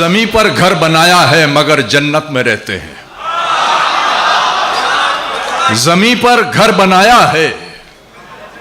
जमीन पर घर बनाया है मगर जन्नत में रहते हैं। जमीन पर घर बनाया है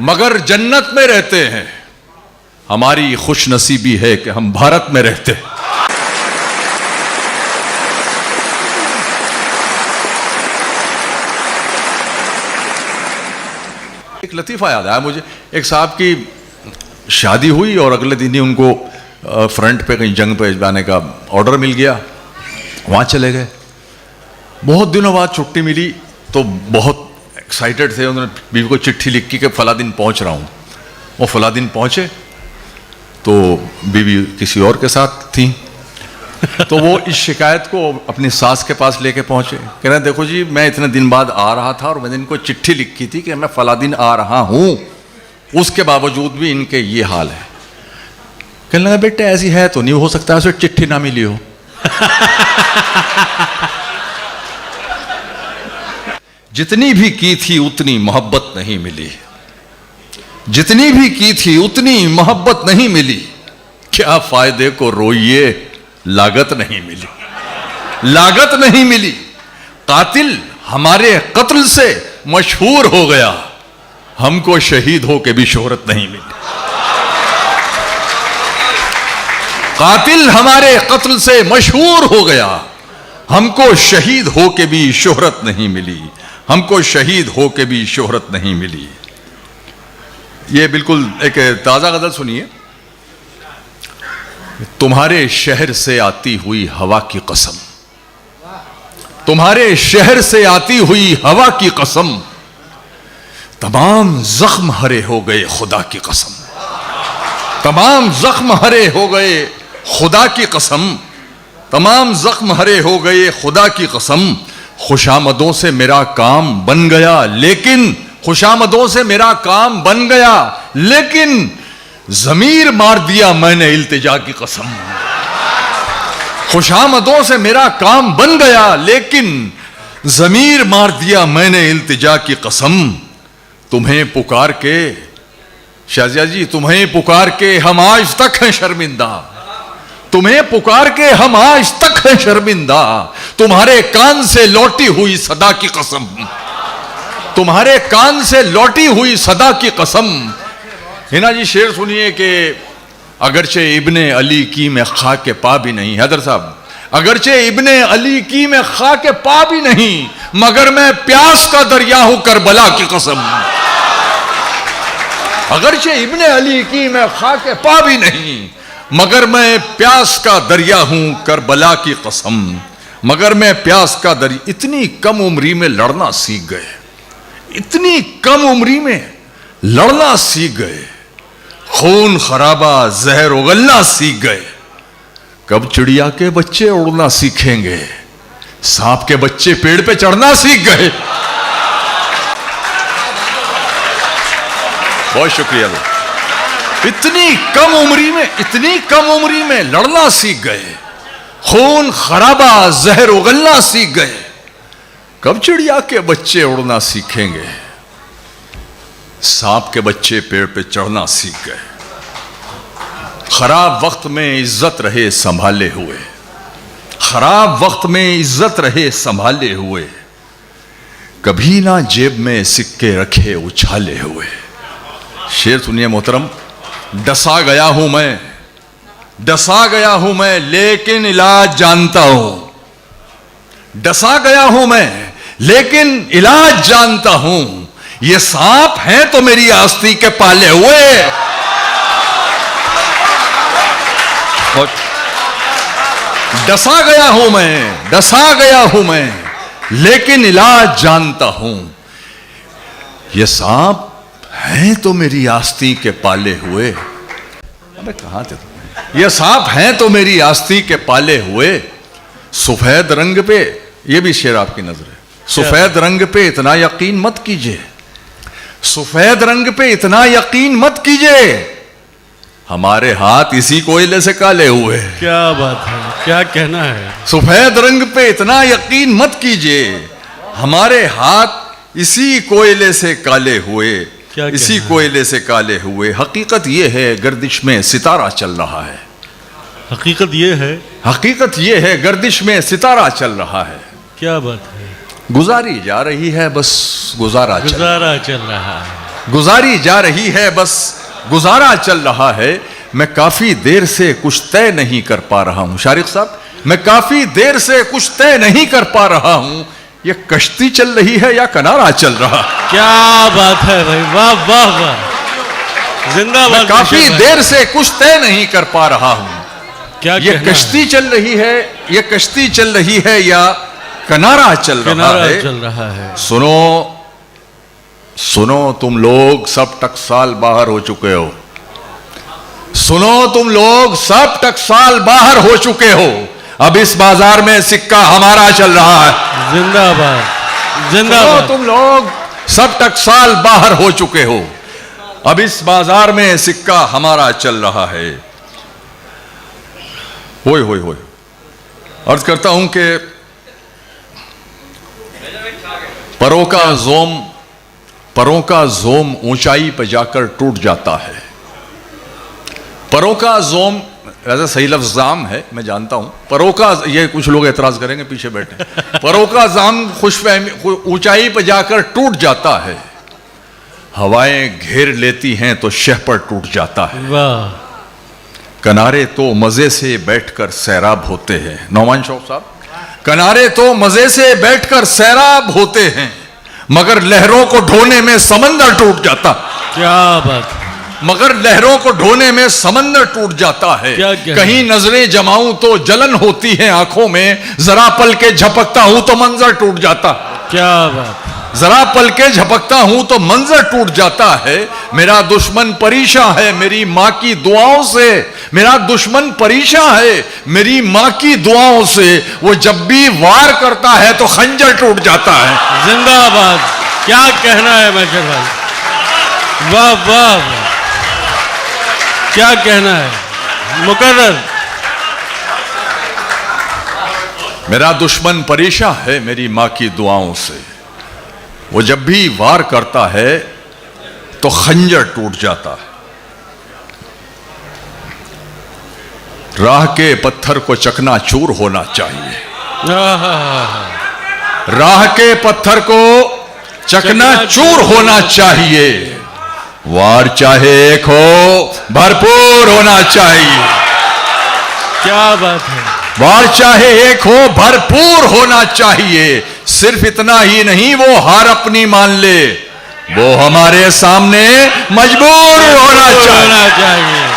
मगर जन्नत में रहते हैं। हमारी खुशनसीबी है कि हम भारत में रहते हैं। एक लतीफ़ा याद आया मुझे। एक साहब की शादी हुई और अगले दिन ही उनको फ्रंट पे कहीं जंग पे जाने का ऑर्डर मिल गया। वहाँ चले गए। बहुत दिनों बाद छुट्टी मिली तो बहुत एक्साइटेड थे। उन्होंने बीवी को चिट्ठी लिखी कि फला दिन पहुँच रहा हूँ। वो फला दिन पहुँचे तो बीवी किसी और के साथ थी। तो वो इस शिकायत को अपनी सास के पास लेके पहुँचे। कह रहे देखो जी, मैं इतने दिन बाद आ रहा था और मैंने इनको चिट्ठी लिखी थी कि मैं फला दिन आ रहा हूँ, उसके बावजूद भी इनके ये हाल है। कहने लगा बेटे ऐसी है तो नहीं, हो सकता है उसे चिट्ठी ना मिली हो। जितनी भी की थी उतनी मोहब्बत नहीं मिली। जितनी भी की थी उतनी मोहब्बत नहीं मिली। क्या फायदे को रोइए, लागत नहीं मिली। लागत नहीं मिली। कातिल हमारे कत्ल से मशहूर हो गया, हमको शहीद हो के भी शोहरत नहीं मिली। कातिल हमारे कत्ल से मशहूर हो गया, हमको शहीद हो के भी शोहरत नहीं मिली। हमको शहीद हो के भी शोहरत नहीं मिली। ये बिल्कुल एक ताजा गजल सुनिए। तुम्हारे शहर से आती हुई हवा की कसम, तुम्हारे शहर से आती हुई हवा की कसम, तमाम जख्म हरे हो गए खुदा की कसम। तमाम जख्म हरे हो गए खुदा की कसम। तमाम जख्म हरे हो गए खुदा की कसम। खुशामदों से मेरा काम बन गया लेकिन, खुशामदों से मेरा काम बन गया लेकिन ज़मीर मार दिया मैंने इल्तिजा की कसम। खुशामदों से मेरा काम बन गया लेकिन ज़मीर मार दिया मैंने इल्तिजा की कसम। तुम्हें पुकार के शाजिया जी, तुम्हें पुकार के हम आज तक हैं शर्मिंदा। तुम्हें पुकार के हम आज तक हैं शर्मिंदा। तुम्हारे कान से लौटी हुई सदा की कसम। तुम्हारे कान से लौटी हुई सदा की कसम। हिना जी शेर सुनिए कि अगरचे इब्ने अली की मैं खा के पा भी नहीं, हैदर साहब, अगरचे इब्ने अली की मैं खा के पा भी नहीं, मगर मैं प्यास का दरिया हूं करबला की कसम। अगरचे इब्ने अली की मैं खा के पा भी नहीं, मगर मैं प्यास का दरिया हूं करबला की कसम। मगर मैं प्यास का दरिया। इतनी कम उम्री में लड़ना सीख गए, इतनी कम उम्री में लड़ना सीख गए। खून खराबा जहर उगलना सीख गए। कब चिड़िया के बच्चे उड़ना सीखेंगे, सांप के बच्चे पेड़ पे चढ़ना सीख गए। बहुत शुक्रिया। इतनी कम उम्री में, इतनी कम उम्री में लड़ना सीख गए। खून खराबा जहर उगलना सीख गए। कब चिड़िया के बच्चे उड़ना सीखेंगे, सांप के बच्चे पेड़ पे चढ़ना सीख गए। खराब वक्त में इज्जत रहे संभाले हुए, खराब वक्त में इज्जत रहे संभाले हुए, कभी ना जेब में सिक्के रखे उछाले हुए। शेर सुनिए मोहतरम। डसा गया हूं मैं, डसा गया हूं मैं लेकिन इलाज जानता हूं। डसा गया हूं मैं लेकिन इलाज जानता हूं। ये सांप हैं तो मेरी आस्ती के पाले हुए। डसा गया हूं मैं, डसा गया हूं मैं लेकिन इलाज जानता हूं। ये सांप हैं तो मेरी आस्ती के पाले हुए। अबे कहां थे तुम? ये सांप हैं तो मेरी आस्ती के पाले हुए। सफेद रंग पे, ये भी शेर आपकी नजर है। सफेद रंग पे इतना यकीन मत कीजिए, सफेद रंग पे इतना यकीन मत कीजिए, हमारे हाथ इसी कोयले से काले हुए। क्या बात है, क्या कहना है। सफेद रंग पे इतना यकीन मत कीजिए, हमारे हाथ इसी कोयले से काले हुए। इसी कोयले से काले हुए। हकीकत यह है गर्दिश में सितारा चल रहा है। हकीकत ये है। हकीकत ये है, गर्दिश में सितारा चल रहा है, क्या बात है। गुजारी जा रही है बस गुजारा चल, गुजारा चल रहा है। गुजारी जा रही है बस गुजारा चल रहा है। मैं काफी देर से कुछ तय नहीं कर पा रहा हूं। शारिक साहब, मैं काफी देर से कुछ तय नहीं कर पा रहा हूं, ये कश्ती चल रही है या किनारा चल रहा। क्या बात है भाई, वाह वाह वाह, जिंदाबाद। मैं काफी देर से कुछ तय नहीं कर पा रहा हूं, क्या ये कश्ती चल रही है, ये कश्ती चल रही है या किनारा चल रहा है। सुनो सुनो, तुम लोग सब टकसाल बाहर हो चुके हो। सुनो, तुम लोग सब टकसाल बाहर हो चुके हो। अब इस बाजार में सिक्का हमारा चल रहा है। जिंदाबाद जिंदाबाद। तुम लोग सब टकसाल बाहर हो चुके हो, अब इस बाजार में सिक्का हमारा चल रहा है। होय होय होय। अर्ज करता हूं कि परों का जोम ऊंचाई पर जाकर टूट जाता है। परों का जोम वैसे सही लफ्ज़ जाम है, मैं जानता हूं। परों का, ये कुछ लोग एतराज करेंगे पीछे बैठे। परों का जाम खुशफहमी ऊंचाई पर जाकर टूट जाता है। हवाएं घेर लेती हैं तो शह पर टूट जाता है। वाह। किनारे तो मजे से बैठकर सैराब होते हैं। नौमान शौक साहब, किनारे तो मजे से बैठकर सैराब होते हैं, मगर लहरों को ढोने में समंदर टूट जाता। क्या बात। मगर लहरों को ढोने में समंदर टूट जाता है। कहीं नजरें जमाऊं तो जलन होती है आंखों में, जरा पल के झपकता हूं तो मंजर टूट जाता। क्या बात। जरा पल के झपकता हूं तो मंजर टूट जाता है। मेरा दुश्मन परेशान है मेरी मां की दुआओं से, मेरा दुश्मन परेशान है मेरी मां की दुआओं से। वो जब भी वार करता है तो खंजर टूट जाता है। जिंदाबाद। क्या कहना है मैशर भाई, वाह वाह वाह, क्या कहना है मुकर्रर। मेरा दुश्मन परेशान है मेरी मां की दुआओं से, वो जब भी वार करता है तो खंजर टूट जाता है। राह के पत्थर को चकनाचूर होना चाहिए। राह के पत्थर को चकनाचूर होना चाहिए। वार चाहे एक हो, भरपूर होना चाहिए। क्या बात है। वार चाहे एक हो, भरपूर होना चाहिए। सिर्फ इतना ही नहीं, वो हार अपनी मान ले, वो हमारे सामने मजबूर होना चाहिए।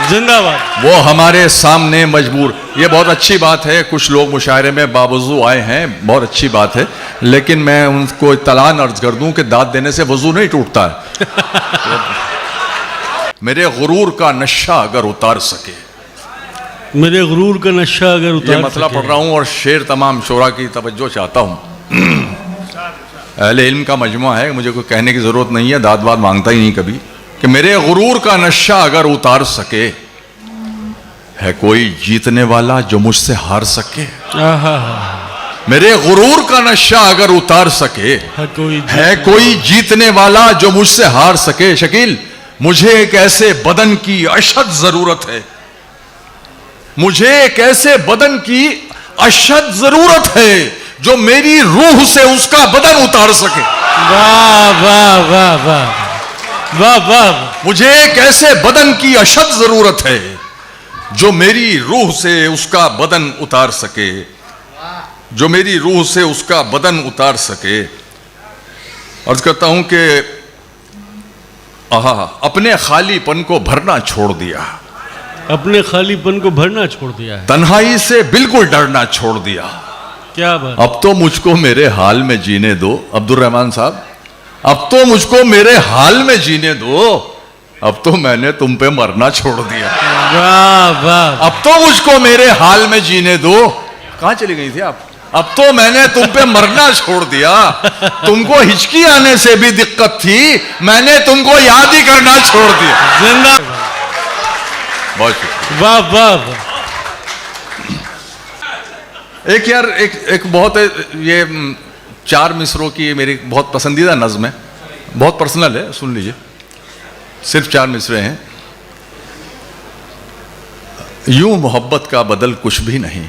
जिंदाबाद। वो हमारे सामने मजबूर। ये बहुत अच्छी बात है। कुछ लोग मुशायरे में बावजू आए हैं, बहुत अच्छी बात है, लेकिन मैं उनको इत्तलान अर्ज कर दूं कि दाद देने से वजू नहीं टूटता है। मेरे गुरूर का नशा अगर उतार सके, मेरे गुरूर का नशा अगर उतार ये मसला पढ़ रहा हूं और शेर तमाम शोरा की तवज्जो चाहता हूं। अहले इल्म का मजमा है, मुझे कोई कहने की जरूरत नहीं है, दाद वाद मांगता ही नहीं कभी, कि मेरे गुरूर का नशा अगर उतार सके, है कोई जीतने वाला जो मुझसे हार सके। मेरे गुरूर का नशा अगर उतार सके, है कोई जीतने वाला जो मुझसे हार सके। शकील, मुझे एक ऐसे बदन की अशद जरूरत है, मुझे एक ऐसे बदन की अशद जरूरत है जो मेरी रूह से उसका बदन उतार सके। वाह वाह वाह वाह वाह वाह। मुझे एक ऐसे बदन की अशद जरूरत है जो मेरी रूह से उसका बदन उतार सके, जो मेरी रूह से उसका बदन उतार सके। अर्ज करता हूं कि अपने खालीपन को भरना छोड़ दिया, अपने खालीपन को भरना छोड़ दिया है, तन्हाई से बिल्कुल डरना छोड़ दिया। क्या बात। अब तो मुझको मेरे हाल में जीने दो अब्दुल रहमान साहब, अब तो मुझको मेरे हाल में जीने दो, अब तो मैंने तुम पे मरना छोड़ दिया। वाह वाह। अब तो मुझको मेरे हाल में जीने दो। कहां चली गई थी आप? अब तो मैंने तुम पे मरना छोड़ दिया। तुमको हिचकी आने से भी दिक्कत थी, मैंने तुमको याद ही करना छोड़ दिया। जिंदा। बहुत शुक्रिया। वाह वाह वाह। एक यार एक बहुत ये 4 मिसरों की मेरी बहुत पसंदीदा नज्म है, बहुत पर्सनल है, सुन लीजिए। सिर्फ 4 मिसरे हैं। यूं मोहब्बत का बदल कुछ भी नहीं,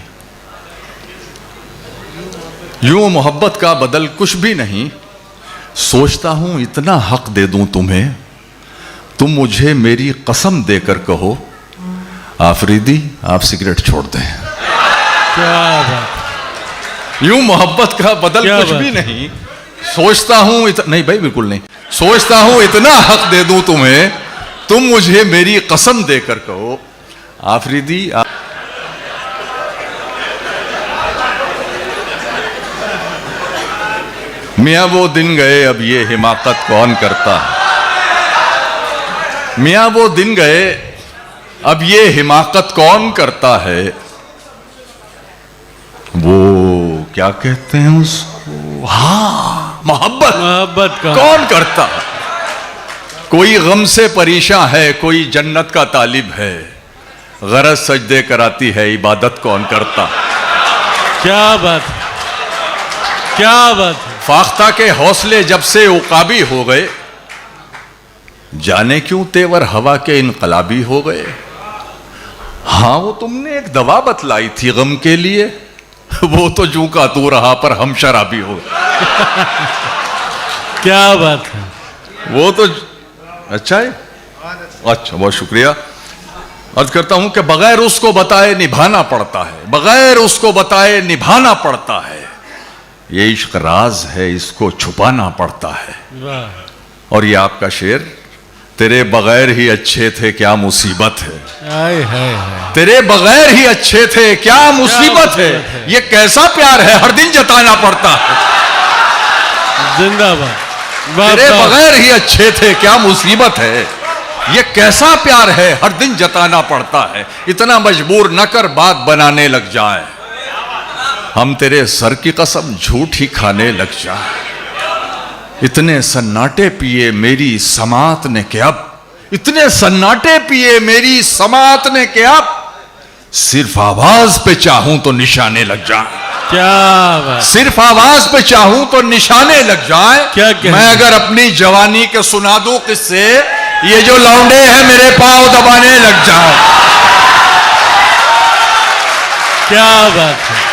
यूं मोहब्बत का बदल कुछ भी नहीं। सोचता हूं इतना हक दे दूं तुम्हें, तुम मुझे मेरी कसम देकर कहो आफरीदी आप सिगरेट छोड़ दें। क्या बात, यूं मोहब्बत का बदल क्या कुछ बात भी है। नहीं। सोचता हूं नहीं भाई बिल्कुल नहीं। सोचता हूं इतना हक दे दूं तुम्हें, तुम मुझे मेरी कसम देकर कहो आफरीदी मियां वो दिन गए अब ये हिमाकत कौन करता है। मियां वो दिन गए अब ये हिमाकत कौन करता है। वो क्या कहते हैं उसको, हाँ मोहब्बत मोहब्बत का कौन करता है। कोई गम से परेशान है, कोई जन्नत का तालिब है, गरज सजदे कराती है इबादत कौन करता। क्या बात है, क्या बात है। फाख्ता के हौसले जब से उकाबी हो गए, जाने क्यों तेवर हवा के इनकलाबी हो गए। हाँ वो तुमने एक दवा बतलाई थी गम के लिए, वो तो जू का तू रहा पर हम शराबी हो गए। क्या बात है। वो तो अच्छा है, अच्छा बहुत शुक्रिया। अर्ज करता हूं कि बगैर उसको बताए निभाना पड़ता है, बगैर उसको बताए निभाना पड़ता है। ये इश्क राज है, इसको छुपाना पड़ता है। वाह, और ये आपका शेर, तेरे बगैर ही अच्छे थे क्या मुसीबत है। आए हाय हाय, तेरे बगैर ही अच्छे थे क्या मुसीबत है। ये कैसा प्यार है हर दिन जताना पड़ता है। जिंदाबाद। वाह, तेरे वाह। बगैर ही अच्छे थे क्या मुसीबत है। ये कैसा प्यार है हर दिन जताना पड़ता है। इतना मजबूर न कर बात बनाने लग जाए, हम तेरे सर की कसम झूठ ही खाने लग जाए। इतने सन्नाटे पिए मेरी समात ने के अब, इतने सन्नाटे पिए मेरी समात ने के अब, सिर्फ आवाज पे चाहूं तो निशाने लग जाए। क्या बात, सिर्फ आवाज पे चाहूं तो निशाने लग जाए। क्या कहना? मैं अगर अपनी जवानी के सुना दूं किससे, ये जो लौंडे हैं मेरे पांव दबाने लग जाए। क्या बात है।